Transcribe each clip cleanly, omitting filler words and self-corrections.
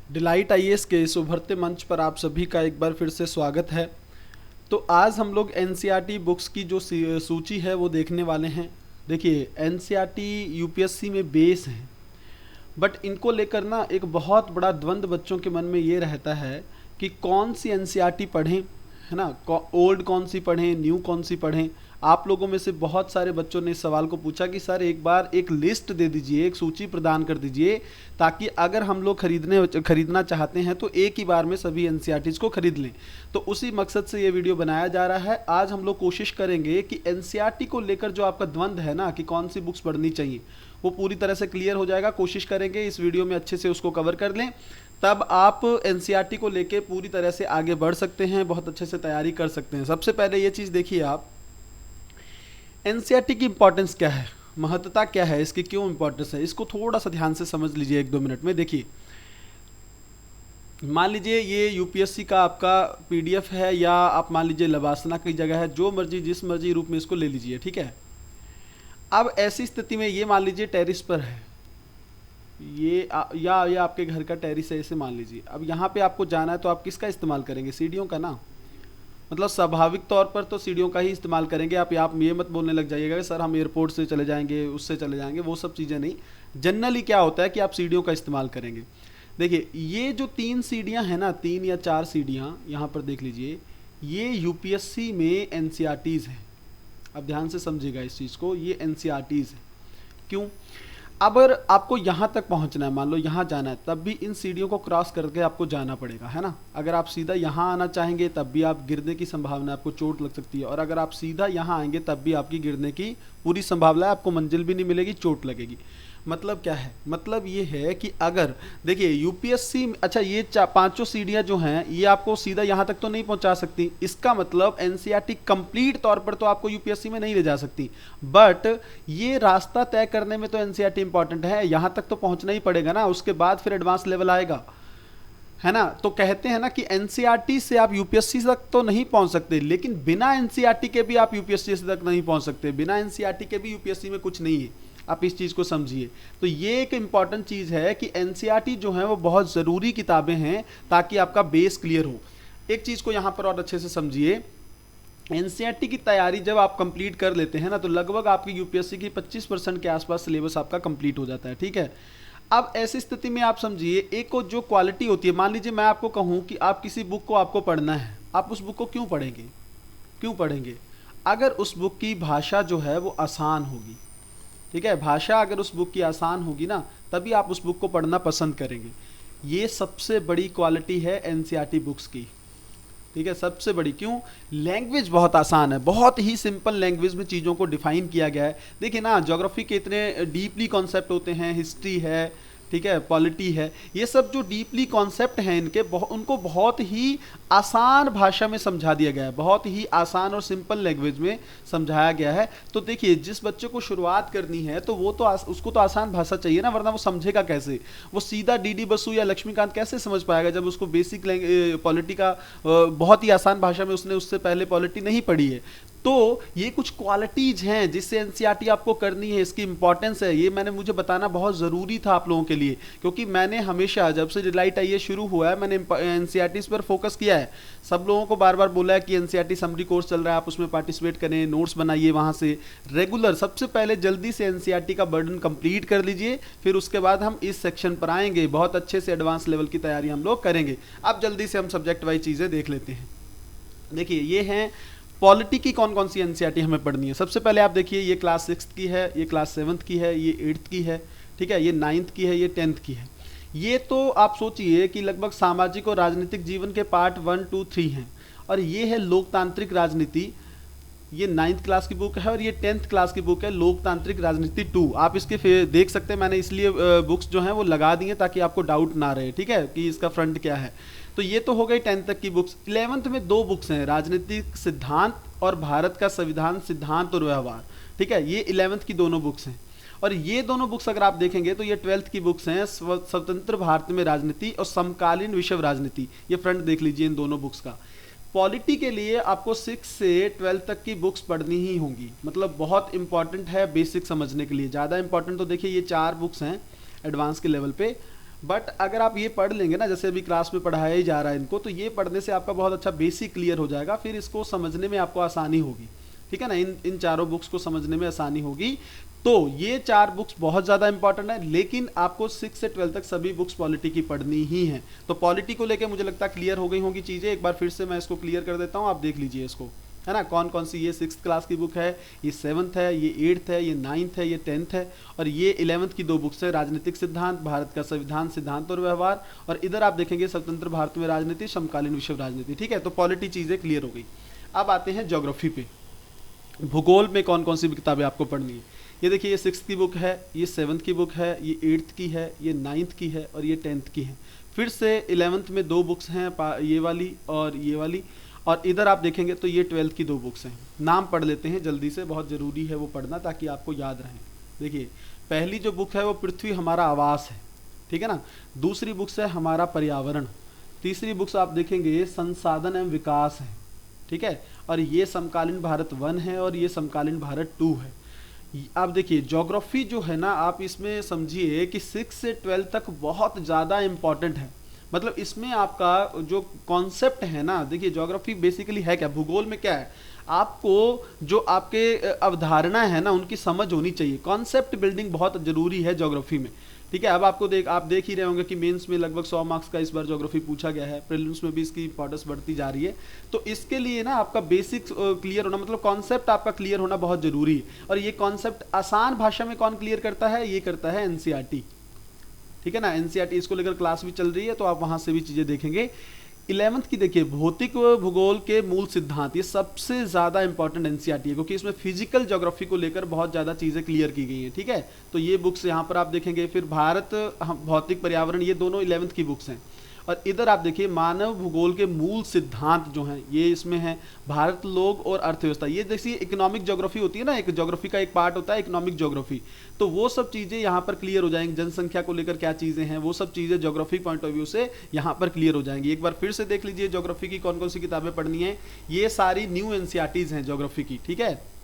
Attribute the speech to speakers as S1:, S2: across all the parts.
S1: Delight IAS के इस उभरते मंच पर आप सभी का एक बार फिर से स्वागत है। तो आज हम लोग एनसीईआरटी बुक्स की जो सूची है वो देखने वाले हैं। देखिए, एनसीईआरटी यूपीएससी में बेस है, बट इनको लेकर ना एक बहुत बड़ा द्वंद्व बच्चों के मन में ये रहता है कि कौन सी एनसीईआरटी पढ़ें, है ना। ओल्ड कौन सी पढ़ें, न्यू कौन सी पढ़ें। आप लोगों में से बहुत सारे बच्चों ने इस सवाल को पूछा कि सर एक बार एक लिस्ट दे दीजिए, एक सूची प्रदान कर दीजिए, ताकि अगर हम लोग खरीदना चाहते हैं तो एक ही बार में सभी एनसीईआरटीज को खरीद लें। तो उसी मकसद से ये वीडियो बनाया जा रहा है। आज हम लोग कोशिश करेंगे कि एनसीईआरटी को लेकर जो आपका द्वंद्व है ना कि कौन सी बुक्स पढ़नी चाहिए, वो पूरी तरह से क्लियर हो जाएगा। कोशिश करेंगे इस वीडियो में अच्छे से उसको कवर कर लें, तब आप एनसीईआरटी को लेके पूरी तरह से आगे बढ़ सकते हैं, बहुत अच्छे से तैयारी कर सकते हैं। सबसे पहले ये चीज़ देखिए, आप एनसीईआरटी की इंपॉर्टेंस क्या है, महत्वता क्या है, इसकी क्यों इंपॉर्टेंस है, इसको थोड़ा सा ध्यान से समझ लीजिए 1-2 मिनट में। देखिए, मान लीजिए ये यूपीएससी का आपका पीडीएफ है, या आप मान लीजिए लवासना की जगह है, जो मर्जी जिस मर्जी रूप में इसको ले लीजिए, ठीक है। अब ऐसी स्थिति में ये मान लीजिए टेरिस पर है, ये आपके घर का टेरिस है, इसे मान लीजिए। अब यहाँ पे आपको जाना है तो आप किसका इस्तेमाल करेंगे, सीढ़ियों का ना। मतलब स्वाभाविक तौर पर तो सीढ़ियों का ही इस्तेमाल करेंगे। आप ये मत बोलने लग जाइएगा कि सर हम एयरपोर्ट से चले जाएंगे, उससे चले जाएंगे, वो सब चीज़ें नहीं। जनरली क्या होता है कि आप सीढ़ियों का इस्तेमाल करेंगे। देखिए, ये जो 3 सीढ़ियाँ हैं ना, 3 या 4 सीढ़ियाँ यहाँ पर देख लीजिए, ये यूपीएससी में एनसीईआरटीज़ हैं। अब ध्यान से समझिएगा इस चीज़ को, ये एनसीईआरटीज़ हैं। क्यों? अगर आपको यहाँ तक पहुँचना है, मान लो यहाँ जाना है, तब भी इन सीढ़ियों को क्रॉस करके आपको जाना पड़ेगा, है ना। अगर आप सीधा यहाँ आना चाहेंगे तब भी आप गिरने की संभावना है, आपको चोट लग सकती है। और अगर आप सीधा यहाँ आएंगे तब भी आपकी गिरने की पूरी संभावना है, आपको मंजिल भी नहीं मिलेगी, चोट लगेगी। मतलब क्या है, मतलब ये है कि अगर देखिए यूपीएससी, अच्छा ये 5 सीढ़ियाँ जो हैं ये आपको सीधा यहाँ तक तो नहीं पहुँचा सकती। इसका मतलब एनसीईआरटी कंप्लीट तौर पर तो आपको यूपीएससी में नहीं ले जा सकती, बट ये रास्ता तय करने में तो एनसीईआरटी इंपॉर्टेंट है। यहाँ तक तो पहुँचना ही पड़ेगा ना, उसके बाद फिर एडवांस लेवल आएगा, है ना। तो कहते हैं ना कि एनसीईआरटी से आप यूपीएससी तक तो नहीं पहुंच सकते, लेकिन बिना एनसीईआरटी के भी आप यूपीएससी तक नहीं पहुंच सकते। बिना एनसीईआरटी के भी यूपीएससी में कुछ नहीं है, आप इस चीज़ को समझिए। तो ये एक इंपॉर्टेंट चीज़ है कि एनसीईआरटी जो है वो बहुत ज़रूरी किताबें हैं ताकि आपका बेस क्लियर हो। एक चीज़ को यहाँ पर और अच्छे से समझिए, एनसीईआरटी की तैयारी जब आप कंप्लीट कर लेते हैं ना, तो लगभग आपकी यूपीएससी की 25% के आसपास सिलेबस आपका कंप्लीट हो जाता है, ठीक है। अब ऐसी स्थिति में आप समझिए, एक को जो क्वालिटी होती है, मान लीजिए मैं आपको कहूँ कि आप किसी बुक को आपको पढ़ना है, आप उस बुक को क्यों पढ़ेंगे, क्यों पढ़ेंगे? अगर उस बुक की भाषा जो है वो आसान होगी, ठीक है। भाषा अगर उस बुक की आसान होगी ना, तभी आप उस बुक को पढ़ना पसंद करेंगे। ये सबसे बड़ी क्वालिटी है एनसीईआरटी बुक्स की, ठीक है, सबसे बड़ी। क्यों? लैंग्वेज बहुत आसान है, बहुत ही सिंपल लैंग्वेज में चीज़ों को डिफाइन किया गया है। देखिए ना, ज्योग्राफी के इतने डीपली कॉन्सेप्ट होते हैं, हिस्ट्री है, ठीक है, पॉलिटी है, ये सब जो डीपली कॉन्सेप्ट हैं इनके, उनको बहुत ही आसान भाषा में समझा दिया गया है, बहुत ही आसान और सिंपल लैंग्वेज में समझाया गया है। तो देखिए, जिस बच्चे को शुरुआत करनी है तो वो तो उसको तो आसान भाषा चाहिए ना, वरना वो समझेगा कैसे? वो सीधा डीडी बसु या लक्ष्मीकांत कैसे समझ पाएगा जब उसको बेसिक पॉलिटी का बहुत ही आसान भाषा में उससे पहले पॉलिटी नहीं पढ़ी है। तो ये कुछ क्वालिटीज हैं जिससे एनसीईआरटी आपको करनी है, इसकी इंपॉर्टेंस है। ये मुझे बताना बहुत ज़रूरी था आप लोगों के लिए, क्योंकि मैंने हमेशा जब से डिलाइट आईएएस शुरू हुआ है, मैंने एनसीईआरटी पर फोकस किया है। सब लोगों को बार बार बोला है कि एनसीईआरटी समरी कोर्स चल रहा है, आप उसमें पार्टिसिपेट करें, नोट्स बनाइए वहाँ से रेगुलर। सबसे पहले जल्दी से एनसीईआरटी का बर्डन कंप्लीट कर लीजिए, फिर उसके बाद हम इस सेक्शन पर आएंगे, बहुत अच्छे से एडवांस लेवल की तैयारी हम लोग करेंगे। अब जल्दी से हम सब्जेक्ट वाइज चीज़ें देख लेते हैं। देखिए, ये हैं पॉलिटी की कौन कौन सी एनसीईआरटी हमें पढ़नी है। सबसे पहले आप देखिए, ये क्लास 6 की है, ये क्लास 7 की है, ये 8th की है, ठीक है, ये 9th की है, ये 10th की है। ये तो आप सोचिए कि लगभग सामाजिक और राजनीतिक जीवन के पार्ट 1, 2, 3 हैं। और ये है लोकतांत्रिक राजनीति, ये 9th क्लास की बुक है, और ये 10th क्लास की बुक है लोकतांत्रिक राजनीति 2। आप इसके देख सकते हैं, मैंने इसलिए बुक्स जो हैं वो लगा दी हैं ताकि आपको डाउट ना रहे, ठीक है, कि इसका फ्रंट क्या है। तो ये तो हो गई 10th तक की बुक्स। 11th में 2 बुक्स हैं, राजनीतिक सिद्धांत और भारत का संविधान सिद्धांत और व्यवहार, ठीक है, ये 11th की दोनों बुक्स हैं। और ये दोनों बुक्स अगर आप देखेंगे तो ये 12th की बुक्स हैं, स्वतंत्र भारत में राजनीति और समकालीन विश्व राजनीति। ये फ्रंट देख लीजिए इन दोनों बुक्स का। पॉलिटी के लिए आपको 6 से 12 तक की बुक्स पढ़नी ही होंगी, मतलब बहुत इंपॉर्टेंट है बेसिक समझने के लिए। ज़्यादा इंपॉर्टेंट तो देखिए ये 4 बुक्स हैं एडवांस के लेवल पे, बट अगर आप ये पढ़ लेंगे ना, जैसे अभी क्लास में पढ़ाया ही जा रहा है इनको, तो ये पढ़ने से आपका बहुत अच्छा बेसिक क्लियर हो जाएगा, फिर इसको समझने में आपको आसानी होगी, ठीक है ना। इन चारों बुक्स को समझने में आसानी होगी। तो ये 4 बुक्स बहुत ज़्यादा इंपॉर्टेंट है, लेकिन आपको 6 से 12 तक सभी बुक्स पॉलिटी की पढ़नी ही है। तो पॉलिटी को लेके मुझे लगता है क्लियर हो गई होंगी चीज़ें। एक बार फिर से मैं इसको क्लियर कर देता हूँ, आप देख लीजिए इसको, है ना। कौन कौन सी, ये 6th क्लास की बुक है, ये 7th है, ये 8th है, ये 9th है, ये 10th है, और ये 11th की 2 बुक्स है, राजनीतिक सिद्धांत, भारत का संविधान, सिद्धांत और व्यवहार, और इधर आप देखेंगे स्वतंत्र भारत में राजनीति, समकालीन विश्व राजनीति, ठीक है। तो पॉलिटी चीज़ें क्लियर हो गई। अब आते हैं ज्योग्राफी पे। भूगोल में कौन कौन सी किताबें आपको पढ़नी है। ये देखिए, ये 6th की बुक है, ये 7th की बुक है, ये 8th की है, ये 9th की है, और ये 10th की है। फिर से 11th में 2 बुक्स हैं, ये वाली और ये वाली, और इधर आप देखेंगे तो ये 12th की 2 बुक्स हैं। नाम पढ़ लेते हैं जल्दी से, बहुत ज़रूरी है वो पढ़ना ताकि आपको याद रहे। देखिए, पहली जो बुक है वो पृथ्वी हमारा आवास है, ठीक है ना। दूसरी बुक्स है हमारा पर्यावरण। तीसरी बुक्स आप देखेंगे संसाधन एवं विकास है, ठीक है। और ये समकालीन भारत 1 है, और ये समकालीन भारत 2 है। आप देखिए, ज्योग्राफी जो है ना, आप इसमें समझिए कि 6 से 12 तक बहुत ज़्यादा इम्पॉर्टेंट है। मतलब इसमें आपका जो कॉन्सेप्ट है ना, देखिए ज्योग्राफी बेसिकली है क्या, भूगोल में क्या है, आपको जो आपके अवधारणा है ना उनकी समझ होनी चाहिए। कॉन्सेप्ट बिल्डिंग बहुत जरूरी है ज्योग्राफी में, ठीक है। अब आप देख ही रहे होंगे कि मेंस में लगभग 100 मार्क्स का इस बार ज्योग्राफी पूछा गया है, प्रीलिम्स में भी इसकी इंपॉर्टेंस बढ़ती जा रही है। तो इसके लिए ना आपका बेसिक क्लियर होना, मतलब कॉन्सेप्ट आपका क्लियर होना बहुत जरूरी है। और ये कॉन्सेप्ट आसान भाषा में कौन क्लियर करता है, ये करता है एनसीईआरटी, ठीक है ना। एनसीईआरटी इसको लेकर क्लास भी चल रही है, तो आप वहां से भी चीजें देखेंगे। 11th की देखिए, भौतिक भूगोल के मूल सिद्धांत, ये सबसे ज्यादा इंपॉर्टेंट एनसीईआरटी है, क्योंकि इसमें फिजिकल ज्योग्राफी को लेकर बहुत ज्यादा चीजें क्लियर की गई हैं, ठीक है। तो ये बुक्स यहाँ पर आप देखेंगे। फिर भारत भौतिक पर्यावरण, ये दोनों 11th की बुक्स हैं। और इधर आप देखिए, मानव भूगोल के मूल सिद्धांत जो हैं ये इसमें हैं। भारत, लोग और अर्थव्यवस्था, ये देखिए इकोनॉमिक ज्योग्राफी होती है ना, एक ज्योग्राफी का एक पार्ट होता है इकोनॉमिक ज्योग्राफी। तो वो सब चीज़ें यहाँ पर क्लियर हो जाएंगी। जनसंख्या को लेकर क्या चीज़ें हैं, वो सब चीज़ें ज्योग्राफी पॉइंट ऑफ व्यू से यहाँ पर क्लियर हो जाएंगी। एक बार फिर से देख लीजिए ज्योग्राफी की कौन कौन सी किताबें पढ़नी है। ये सारी न्यू एनसीईआरटीज हैं ज्योग्राफी की, ठीक है।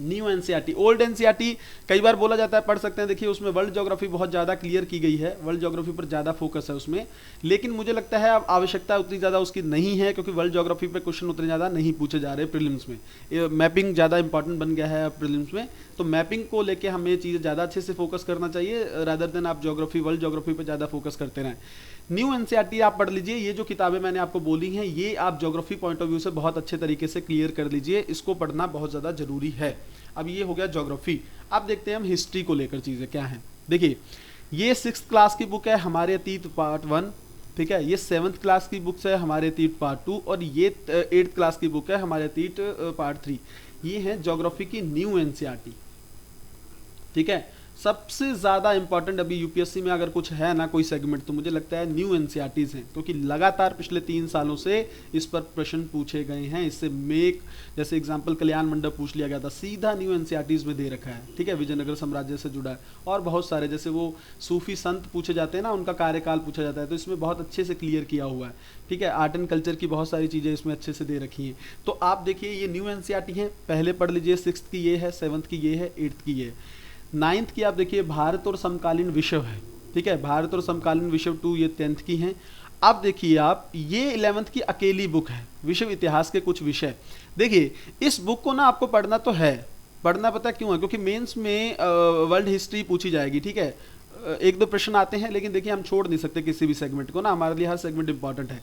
S1: न्यू एनसीईआरटी, ओल्ड एनसीईआरटी कई बार बोला जाता है, पढ़ सकते हैं। देखिए उसमें वर्ल्ड ज्योग्राफी बहुत ज़्यादा क्लियर की गई है, वर्ल्ड ज्योग्राफी पर ज़्यादा फोकस है उसमें। लेकिन मुझे लगता है अब आवश्यकता उतनी ज़्यादा उसकी नहीं है, क्योंकि वर्ल्ड ज्योग्राफी पे क्वेश्चन उतने ज़्यादा नहीं पूछे जा रहे प्रीलिम्स में। मैपिंग ज़्यादा इंपॉर्टेंट बन गया है प्रीलिम्स में, तो मैपिंग को लेकर हमें चीज़ें ज़्यादा अच्छे से फोकस करना चाहिए, रादर देन आप ज्योग्राफी, वर्ल्ड ज्योग्राफी पर ज़्यादा फोकस करते रहें। न्यू एनसीईआरटी आप पढ़ लीजिए। ये जो किताबें मैंने आपको बोली हैं, ये आप ज्योग्राफी पॉइंट ऑफ व्यू से बहुत अच्छे तरीके से क्लियर कर लीजिए, इसको पढ़ना बहुत ज़्यादा जरूरी है। अब ये हो गया ज्योग्राफी। अब देखते हैं हम हिस्ट्री को लेकर चीज़ें क्या हैं। देखिए, ये 6th क्लास की बुक है, हमारे अतीत पार्ट 1, ठीक है। ये 7th क्लास की बुक्स है, हमारे अतीत पार्ट 2, और ये 8th क्लास की बुक है, हमारे अतीत पार्ट 3। ये है ज्योग्राफी की न्यू एनसीईआरटी, ठीक है। सबसे ज़्यादा इंपॉर्टेंट अभी यूपीएससी में अगर कुछ है ना कोई सेगमेंट, तो मुझे लगता है न्यू एनसीईआरटीज हैं, क्योंकि लगातार पिछले 3 सालों से इस पर प्रश्न पूछे गए हैं। इससे जैसे एग्जांपल कल्याण मंडप पूछ लिया गया था, सीधा न्यू एनसीईआरटीज में दे रखा है, ठीक है। विजयनगर साम्राज्य से जुड़ा है, और बहुत सारे जैसे वो सूफी संत पूछे जाते हैं ना, उनका कार्यकाल पूछा जाता है, तो इसमें बहुत अच्छे से क्लियर किया हुआ है, ठीक है। आर्ट एंड कल्चर की बहुत सारी चीज़ें इसमें अच्छे से दे रखी हैं। तो आप देखिए, ये न्यू एनसीईआरटी है, पहले पढ़ लीजिए। 6th की ये है, 7th की ये है, 8th की ये है। 9th की आप देखिए भारत और समकालीन विश्व है, ठीक है। भारत और समकालीन विश्व 2, ये 10th की हैं। अब देखिए आप, ये 11th की अकेली बुक है, विश्व इतिहास के कुछ विषय। देखिए इस बुक को ना आपको पढ़ना तो है, पढ़ना पता क्यों है, क्योंकि मेंस में वर्ल्ड हिस्ट्री पूछी जाएगी, ठीक है। 1-2 प्रश्न आते हैं, लेकिन देखिए हम छोड़ नहीं सकते किसी भी सेगमेंट को ना, हमारे लिए हर सेगमेंट इंपॉर्टेंट है।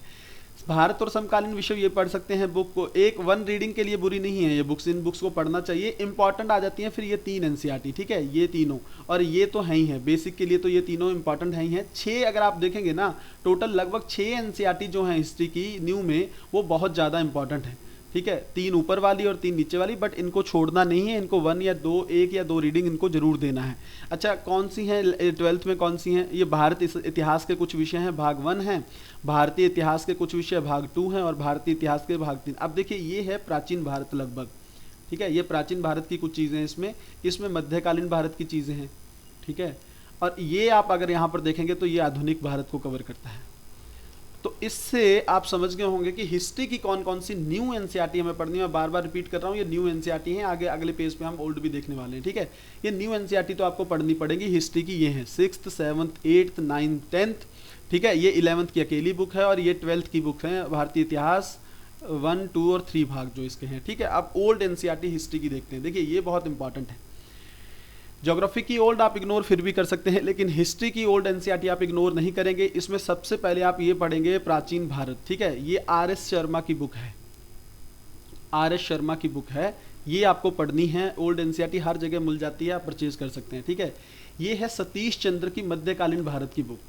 S1: भारत और समकालीन विषय ये पढ़ सकते हैं बुक को, एक 1 रीडिंग के लिए बुरी नहीं है ये बुक्स, इन बुक्स को पढ़ना चाहिए, इंपॉर्टेंट आ जाती हैं। फिर ये 3 एनसीईआरटी, ठीक है, ये तीनों, और ये तो है ही है बेसिक के लिए, तो ये तीनों इंपॉर्टेंट है ही हैं। 6 अगर आप देखेंगे ना, टोटल लगभग 6 एनसीईआरटी जो हैं हिस्ट्री की न्यू में, वो बहुत ज़्यादा इंपॉर्टेंट है, ठीक है। 3 ऊपर वाली और 3 नीचे वाली, बट इनको छोड़ना नहीं है, इनको 1 या 2 रीडिंग इनको जरूर देना है। अच्छा, कौन सी हैं 12th में, कौन सी हैं, ये भारत इतिहास के कुछ विषय हैं, भाग 1 है। भारतीय इतिहास के कुछ विषय भाग 2 हैं, और भारतीय इतिहास के भाग 3। अब देखिए, ये है प्राचीन भारत लगभग, ठीक है। ये प्राचीन भारत की कुछ चीज़ें हैं इसमें मध्यकालीन भारत की चीज़ें हैं, ठीक है। और ये आप अगर यहाँ पर देखेंगे तो ये आधुनिक भारत को कवर करता है, तो इससे आप समझ गए होंगे कि हिस्ट्री की कौन कौन सी न्यू एनसीईआरटी हमें पढ़नी है। मैं बार बार रिपीट कर रहा हूँ, ये न्यू एनसीईआरटी है, आगे अगले पेज पे हम ओल्ड भी देखने वाले हैं, ठीक है। ये न्यू एनसीईआरटी तो आपको पढ़नी पड़ेगी हिस्ट्री की, ये है 6th 7th 8th 9th 10th, ठीक है। ये 11th की अकेली बुक है और ये 12th की बुक है, भारतीय इतिहास 1 2 और 3 भाग जो इसके हैं, ठीक है। अब ओल्ड एनसीईआरटी हिस्ट्री की देखते हैं। देखिए ये बहुत इंपॉर्टेंट है। ज्योग्राफी की ओल्ड आप इग्नोर फिर भी कर सकते हैं, लेकिन हिस्ट्री की ओल्ड एनसीईआरटी आप इग्नोर नहीं करेंगे। इसमें सबसे पहले आप ये पढ़ेंगे प्राचीन भारत, ठीक है। ये आर.एस. शर्मा की बुक है, आर.एस. शर्मा की बुक है, ये आपको पढ़नी है। ओल्ड एनसीईआरटी हर जगह मिल जाती है, आप परचेज कर सकते हैं, ठीक है। ये है सतीश चंद्र की मध्यकालीन भारत की बुक,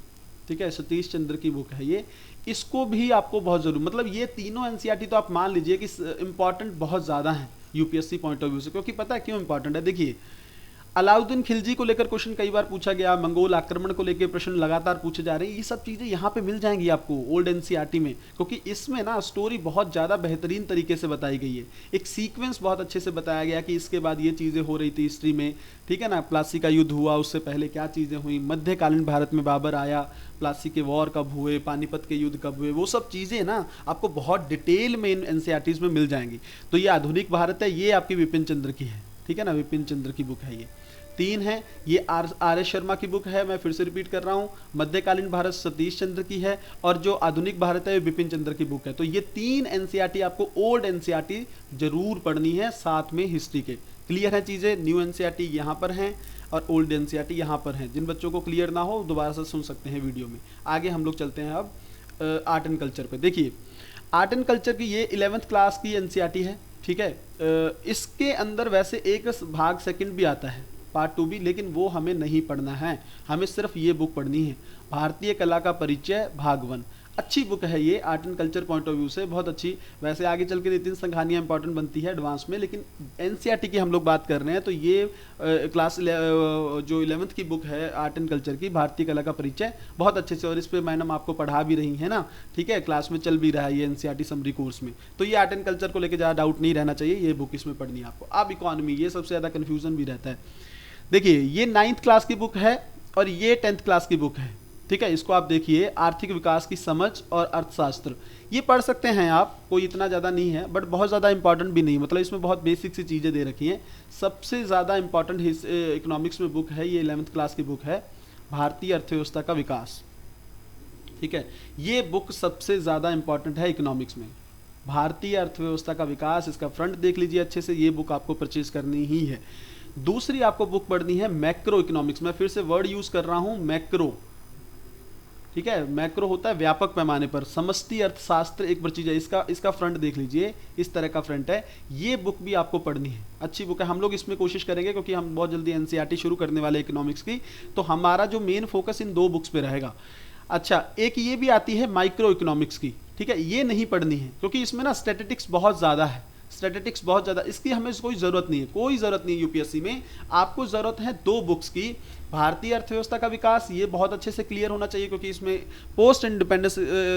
S1: ठीक है। सतीश चंद्र की बुक है ये, इसको भी आपको बहुत जरूर, मतलब ये तीनों एनसीईआरटी तो आप मान लीजिए कि इंपॉर्टेंट बहुत ज़्यादा है यूपीएससी पॉइंट ऑफ व्यू से, क्योंकि पता है क्यों इंपॉर्टेंट है। देखिए अलाउद्दीन खिलजी को लेकर क्वेश्चन कई बार पूछा गया, मंगोल आक्रमण को लेकर प्रश्न लगातार पूछे जा रहे हैं, ये सब चीज़ें यहाँ पे मिल जाएंगी आपको ओल्ड एनसीईआरटी में, क्योंकि इसमें ना स्टोरी बहुत ज़्यादा बेहतरीन तरीके से बताई गई है। एक सीक्वेंस बहुत अच्छे से बताया गया कि इसके बाद ये चीज़ें हो रही थी हिस्ट्री में, ठीक है ना। प्लासी का युद्ध हुआ, उससे पहले क्या चीज़ें हुई, मध्यकालीन भारत में बाबर आया, प्लासी के वॉर कब हुए, पानीपत के युद्ध कब हुए, वो सब चीज़ें ना आपको बहुत डिटेल में इन एनसीईआरटीज़ में मिल जाएंगी। तो ये आधुनिक भारत है, ये आपकी विपिन चंद्र की है, ठीक है ना, विपिन चंद्र की बुक है। ये 3 है, ये आर.एस. शर्मा की बुक है, मैं फिर से रिपीट कर रहा हूँ। मध्यकालीन भारत सतीश चंद्र की है, और जो आधुनिक भारत है ये विपिन चंद्र की बुक है। तो ये 3 एनसीईआरटी आपको ओल्ड एनसीईआरटी जरूर पढ़नी है, साथ में हिस्ट्री के। क्लियर है चीज़ें? न्यू एनसीईआरटी यहाँ पर हैं और ओल्ड एनसीईआरटी यहाँ पर हैं। जिन बच्चों को क्लियर ना हो दोबारा से सुन सकते हैं वीडियो में। आगे हम लोग चलते हैं अब आर्ट एंड कल्चर पे। देखिए आर्ट एंड कल्चर की ये 11th क्लास की एनसीईआरटी है, ठीक है। इसके अंदर वैसे एक भाग सेकंड भी आता है, पार्ट 2 भी, लेकिन वो हमें नहीं पढ़ना है, हमें सिर्फ ये बुक पढ़नी है, भारतीय कला का परिचय भाग 1। अच्छी बुक है ये art and culture point of view से, बहुत अच्छी। वैसे आगे चल के नितिन संघानिया इंपॉर्टेंट बनती है एडवांस में, लेकिन एनसीईआरटी की हम लोग बात कर रहे हैं तो ये क्लास जो 11th की बुक है आर्ट एंड कल्चर की, भारतीय कला का परिचय, बहुत अच्छे से, और इस पर मैडम आपको पढ़ा भी रही है ना, ठीक है, क्लास में चल भी रहा है ये एनसीईआरटी समरी कोर्स में। तो ये आर्ट एंड कल्चर को लेकर ज़्यादा डाउट नहीं रहना चाहिए, ये बुक इसमें पढ़नी है आपको। अब इकोनॉमी, ये सबसे ज़्यादा कन्फ्यूजन भी रहता है। देखिए ये 9th क्लास की बुक है और ये 10th क्लास की बुक है, ठीक है। इसको आप देखिए, आर्थिक विकास की समझ और अर्थशास्त्र, ये पढ़ सकते हैं आप, कोई इतना ज़्यादा नहीं है, बट बहुत ज़्यादा इंपॉर्टेंट भी नहीं, मतलब इसमें बहुत बेसिक सी चीज़ें दे रखी हैं। सबसे ज़्यादा इंपॉर्टेंट इकोनॉमिक्स में बुक है ये 11th क्लास की बुक है, भारतीय अर्थव्यवस्था का विकास, ठीक है। ये बुक सबसे ज़्यादा इंपॉर्टेंट है इकोनॉमिक्स में, भारतीय अर्थव्यवस्था का विकास। इसका फ्रंट देख लीजिए अच्छे से, ये बुक आपको परचेज करनी ही है। दूसरी आपको बुक पढ़नी है मैक्रो इकोनॉमिक्स, मैं फिर से वर्ड यूज कर रहा हूं मैक्रो, ठीक है। मैक्रो होता है व्यापक पैमाने पर, समष्टि अर्थशास्त्र एक बड़ी चीज है। इसका फ्रंट देख लीजिए, इस तरह का फ्रंट है। ये बुक भी आपको पढ़नी है, अच्छी बुक है। हम लोग इसमें कोशिश करेंगे क्योंकि हम बहुत जल्दी एनसीईआरटी शुरू करने वाले इकोनॉमिक्स की, तो हमारा जो मेन फोकस इन 2 बुक्स पे रहेगा। अच्छा, एक ये भी आती है माइक्रो इकोनॉमिक्स की, ठीक है, ये नहीं पढ़नी है क्योंकि इसमें ना स्टैटिस्टिक्स बहुत ज़्यादा है, स्टैटिस्टिक्स बहुत ज़्यादा, इसकी हमें कोई ज़रूरत नहीं है, कोई ज़रूरत नहीं है यूपीएससी में। आपको ज़रूरत है 2 बुक्स की, भारतीय अर्थव्यवस्था का विकास, ये बहुत अच्छे से क्लियर होना चाहिए क्योंकि इसमें पोस्ट इंडिपेंडेंस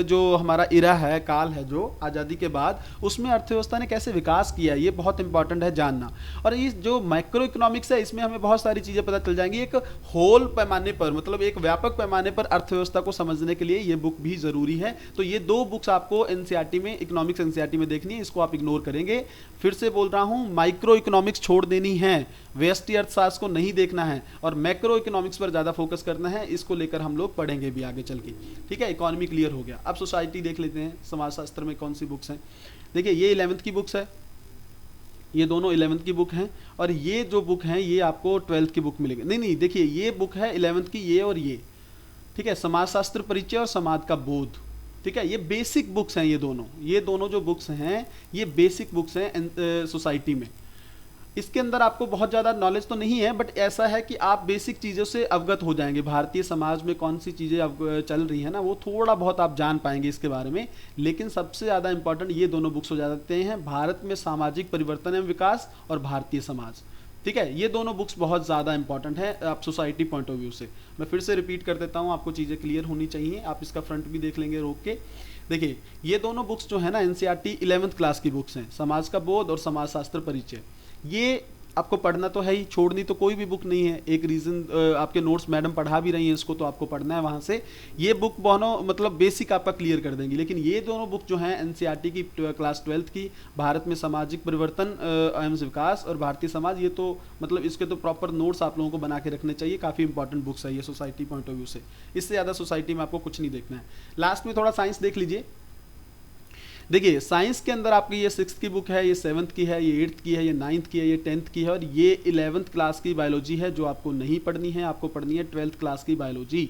S1: जो हमारा इरा है, काल है जो आज़ादी के बाद, उसमें अर्थव्यवस्था ने कैसे विकास किया, ये बहुत इंपॉर्टेंट है जानना। और ये जो माइक्रो इकोनॉमिक्स है, इसमें हमें बहुत सारी चीज़ें पता चल जाएंगी, एक होल पैमाने पर, मतलब एक व्यापक पैमाने पर अर्थव्यवस्था को समझने के लिए ये बुक भी ज़रूरी है। तो ये 2 बुक्स आपको एनसीईआरटी में, इकोनॉमिक्स एनसीईआरटी में देखनी है, इसको आप इग्नोर करेंगे। फिर से बोल रहा हूँ, माइक्रो इकोनॉमिक्स छोड़ देनी है, व्यष्टि अर्थशास्त्र को नहीं देखना है, और मैक्रो इकोनॉमिक्स पर ज़्यादा फोकस करना है। इसको लेकर हम लोग पढ़ेंगे भी आगे चल के, ठीक है। इकोनॉमी क्लियर हो गया। अब सोसाइटी देख लेते हैं, समाजशास्त्र में कौन सी बुक्स हैं। देखिए ये 11th की बुक्स है, ये दोनों 11th की बुक हैं, और ये जो बुक हैं ये आपको 12th की बुक मिलेगी। नहीं, देखिए ये बुक है 11th की, ये और ये, ठीक है, समाजशास्त्र परिचय और समाज का बोध, ठीक है। ये बेसिक बुक्स हैं, ये दोनों जो बुक्स हैं ये बेसिक बुक्स हैं सोसाइटी में। इसके अंदर आपको बहुत ज़्यादा नॉलेज तो नहीं है, बट ऐसा है कि आप बेसिक चीज़ों से अवगत हो जाएंगे। भारतीय समाज में कौन सी चीज़ें अब चल रही है ना, वो थोड़ा बहुत आप जान पाएंगे इसके बारे में। लेकिन सबसे ज़्यादा इंपॉर्टेंट ये दोनों बुक्स हो जाते हैं, भारत में सामाजिक परिवर्तन एवं विकास और भारतीय समाज, ठीक है। ये दोनों बुक्स बहुत ज़्यादा इंपॉर्टेंट है आप सोसाइटी पॉइंट ऑफ व्यू से। मैं फिर से रिपीट कर देता हूँ, आपको चीज़ें क्लियर होनी चाहिए। आप इसका फ्रंट भी देख लेंगे रोक के। देखिए ये दोनों बुक्स जो है ना एनसीईआरटी 11th क्लास की बुक्स हैं, समाज का बोध और समाजशास्त्र परिचय। ये आपको पढ़ना तो है ही, छोड़नी तो कोई भी बुक नहीं है। एक रीज़न आपके नोट्स मैडम पढ़ा भी रही हैं इसको, तो आपको पढ़ना है वहाँ से। ये बुक दोनों मतलब बेसिक आपका क्लियर कर देंगी। लेकिन ये दोनों बुक जो हैं एनसीईआरटी की क्लास 12th की, भारत में सामाजिक परिवर्तन एवं विकास और भारतीय समाज, ये तो मतलब इसके तो प्रॉपर नोट्स आप लोगों को बना के रखने चाहिए। काफ़ी इंपॉर्टेंट बुक्स है ये सोसाइटी पॉइंट ऑफ व्यू से। इससे ज़्यादा सोसाइटी में आपको कुछ नहीं देखना है। लास्ट में थोड़ा साइंस देख लीजिए। देखिए साइंस के अंदर आपकी ये 6th की बुक है, ये 7th की है, ये 8th की है, ये 9th की है, ये 10th की है, और ये 11th क्लास की बायोलॉजी है जो आपको नहीं पढ़नी है। आपको पढ़नी है 12th क्लास की बायोलॉजी,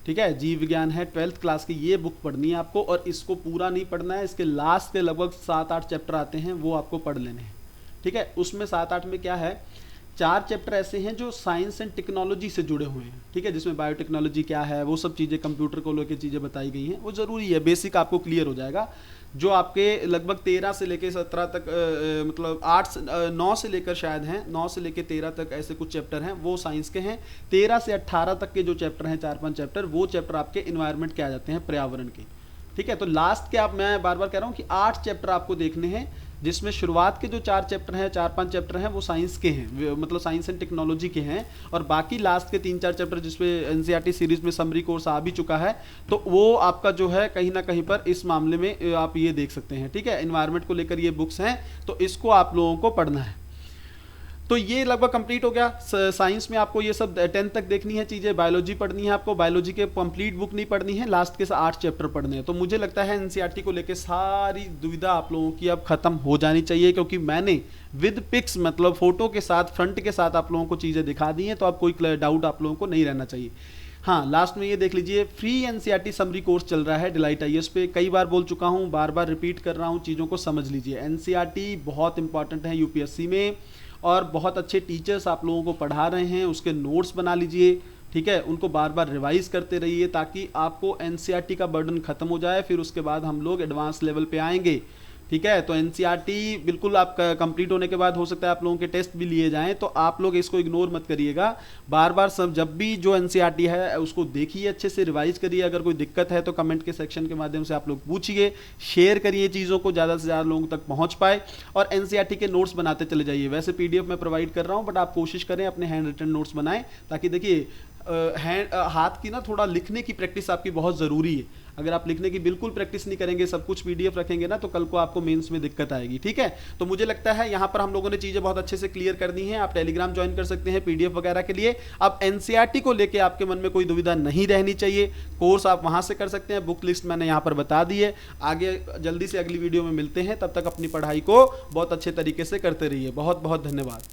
S1: ठीक है, जीव विज्ञान है 12th क्लास की, ये बुक पढ़नी है आपको। और इसको पूरा नहीं पढ़ना है, इसके लास्ट के लगभग 7-8 चैप्टर आते हैं, वो आपको पढ़ लेने हैं, ठीक है। उसमें 7-8 में क्या है, 4 चैप्टर ऐसे हैं जो साइंस एंड टेक्नोलॉजी से जुड़े हुए हैं, ठीक है, जिसमें बायोटेक्नोलॉजी क्या है, वो सब चीज़ें, कंप्यूटर को लेकर चीज़ें बताई गई हैं। वो ज़रूरी है, बेसिक आपको क्लियर हो जाएगा। जो आपके लगभग 13 से लेकर 17 तक मतलब 9 से लेकर शायद हैं, 9 से लेकर 13 तक ऐसे कुछ चैप्टर हैं, वो साइंस के हैं। 13 से 18 तक के जो चैप्टर हैं, 4-5 चैप्टर, वो चैप्टर आपके इन्वायरमेंट के आ जाते हैं, पर्यावरण के, ठीक है। तो लास्ट के मैं बार बार कह रहा हूँ कि 8 चैप्टर आपको देखने हैं, जिसमें शुरुआत के जो 4 चैप्टर हैं, 4-5 चैप्टर हैं, वो साइंस के हैं, मतलब साइंस एंड टेक्नोलॉजी के हैं। और बाकी लास्ट के 3-4 चैप्टर जिसमें एनसीईआरटी सीरीज में समरी कोर्स आ भी चुका है, तो वो आपका जो है कहीं ना कहीं पर इस मामले में आप ये देख सकते हैं, ठीक है। एनवायरनमेंट को लेकर ये बुक्स हैं, तो इसको आप लोगों को पढ़ना है। तो ये लगभग कंप्लीट हो गया। साइंस में आपको ये सब 10 तक देखनी है चीज़ें। बायोलॉजी पढ़नी है आपको, बायोलॉजी के कंप्लीट बुक नहीं पढ़नी है, लास्ट के 8 चैप्टर पढ़ने हैं। तो मुझे लगता है एनसीईआरटी को लेके सारी दुविधा आप लोगों की अब खत्म हो जानी चाहिए, क्योंकि मैंने विद पिक्स मतलब फोटो के साथ, फ्रंट के साथ आप लोगों को चीज़ें दिखा दी हैं, तो अब कोई डाउट आप लोगों को नहीं रहना चाहिए। हाँ, लास्ट में ये देख लीजिए, फ्री एनसीईआरटी समरी कोर्स चल रहा है डिलाइट आईएएस पे। कई बार बोल चुका हूँ, बार बार रिपीट कर रहा हूँ, चीज़ों को समझ लीजिए। एनसीईआरटी बहुत इंपॉर्टेंट है यूपीएससी में, और बहुत अच्छे टीचर्स आप लोगों को पढ़ा रहे हैं, उसके नोट्स बना लीजिए, ठीक है। उनको बार बार रिवाइज करते रहिए, ताकि आपको एनसीईआरटी का बर्डन खत्म हो जाए। फिर उसके बाद हम लोग एडवांस लेवल पे आएंगे, ठीक है। तो एनसीईआरटी बिल्कुल आपका कंप्लीट होने के बाद हो सकता है आप लोगों के टेस्ट भी लिए जाएं, तो आप लोग इसको इग्नोर मत करिएगा। बार बार सब जब भी जो एनसीईआरटी है उसको देखिए, अच्छे से रिवाइज करिए। अगर कोई दिक्कत है तो कमेंट के सेक्शन के माध्यम से आप लोग पूछिए, शेयर करिए चीज़ों को, ज़्यादा से ज़्यादा लोगों तक पहुँच पाए, और एनसीईआरटी के नोट्स बनाते चले जाइए। वैसे पीडीएफ मैं प्रोवाइड कर रहा हूँ, बट आप कोशिश करें अपने हैंड रिटन नोट्स बनाएं, ताकि देखिए हाथ की ना थोड़ा लिखने की प्रैक्टिस आपकी बहुत ज़रूरी है। अगर आप लिखने की बिल्कुल प्रैक्टिस नहीं करेंगे, सब कुछ पीडीएफ रखेंगे ना, तो कल को आपको मेंस में दिक्कत आएगी, ठीक है। तो मुझे लगता है यहाँ पर हम लोगों ने चीज़ें बहुत अच्छे से क्लियर कर दी हैं। आप टेलीग्राम ज्वाइन कर सकते हैं पीडीएफ वगैरह के लिए। अब एनसीईआरटी को लेकर आपके मन में कोई दुविधा नहीं रहनी चाहिए। कोर्स आप वहाँ से कर सकते हैं, बुक लिस्ट मैंने यहाँ पर बता दी है। आगे जल्दी से अगली वीडियो में मिलते हैं, तब तक अपनी पढ़ाई को बहुत अच्छे तरीके से करते रहिए। बहुत बहुत धन्यवाद।